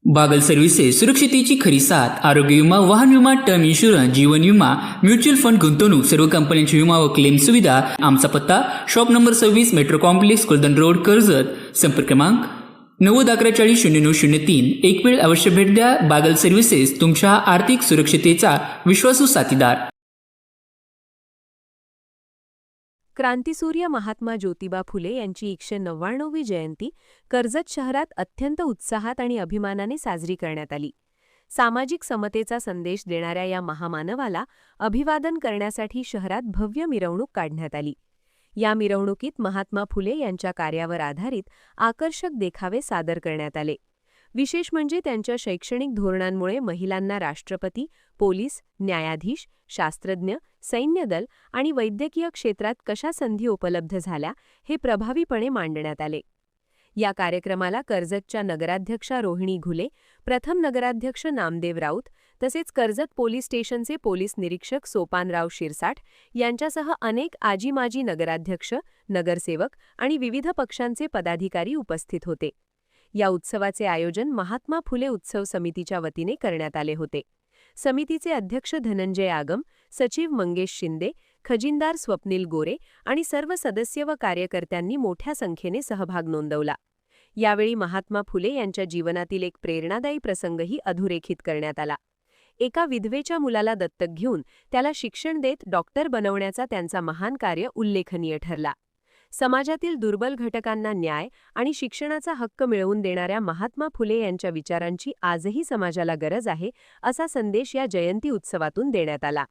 Bagal services सुरक्षितेची खरी साथ. आरोग्य विमा, वाहन विमा, टर्म इन्शुरन्स, जीवन विमा, म्युच्युअल फंड, गुंतवणूक, सर्व कंपन्यांची विमा व क्लेम सुविधा. आमचा पत्ता shop number 26, metro complex, Kuldan road, Karjat. संपर्क क्रमांक 9011400903. एक वेळ अवश्य भेट द्या. बागल सर्व्हिसेस, तुमच्या आर्थिक सुरक्षितेचा विश्वासू साथीदार. क्रांतिसूर्य महात्मा ज्योतिबा फुले यांची 199वी जयंती कर्जत शहरात अत्यंत उत्साहात आणि अभिमानाने साजरी करण्यात आली. सामाजिक समतेचा संदेश देणाऱ्या या महामानवाला अभिवादन करण्यासाठी शहरात भव्य मिरवणूक काढण्यात आली. या मिरवणुकीत महात्मा फुले यांच्या कार्यावर आधारित आकर्षक देखावे सादर करण्यात आले. विशेष म्हणजे त्यांच्या शैक्षणिक धोरणांमुळे महिलांना राष्ट्रपती, पोलीस, न्यायाधीश, शास्त्रज्ञ, सैन्यदल आणि वैद्यकीय क्षेत्रात कशा संधी उपलब्ध झाल्या हे प्रभावीपणे मांडण्यात आले. या कार्यक्रमाला कर्जतच्या नगराध्यक्षा रोहिणी घुले, प्रथम नगराध्यक्ष नामदेव राऊत, तसेच कर्जत पोलीस स्टेशनचे पोलीस निरीक्षक सोपानराव शिरसाठ यांच्यासह अनेक आजी-माजी नगराध्यक्ष, नगरसेवक आणि विविध पक्षांचे पदाधिकारी उपस्थित होते. या उत्सवाचे आयोजन महात्मा फुले उत्सव समितीच्या वतीने करण्यात आले होते. समितीचे अध्यक्ष धनंजय आगम, सचिव मंगेश शिंदे, खजिनदार स्वप्नील गोरे आणि सर्व सदस्य व कार्यकर्त्यांनी मोठ्या संख्येने सहभाग नोंदवला. यावेळी महात्मा फुले यांच्या जीवनातील एक प्रेरणादायी प्रसंगही अधोरेखित करण्यात आला. एका विधवेच्या मुलाला दत्तक घेऊन त्याला शिक्षण देत डॉक्टर बनवण्याचा त्यांचा महान कार्य उल्लेखनीय ठरला. समाजातील दुर्बल घटकांना न्याय आणि शिक्षणाचा हक्क मिळवून देणाऱ्या महात्मा फुले यांच्या विचारांची आजही समाजाला गरज आहे, असा संदेश या जयंती उत्सवातून देण्यात आला.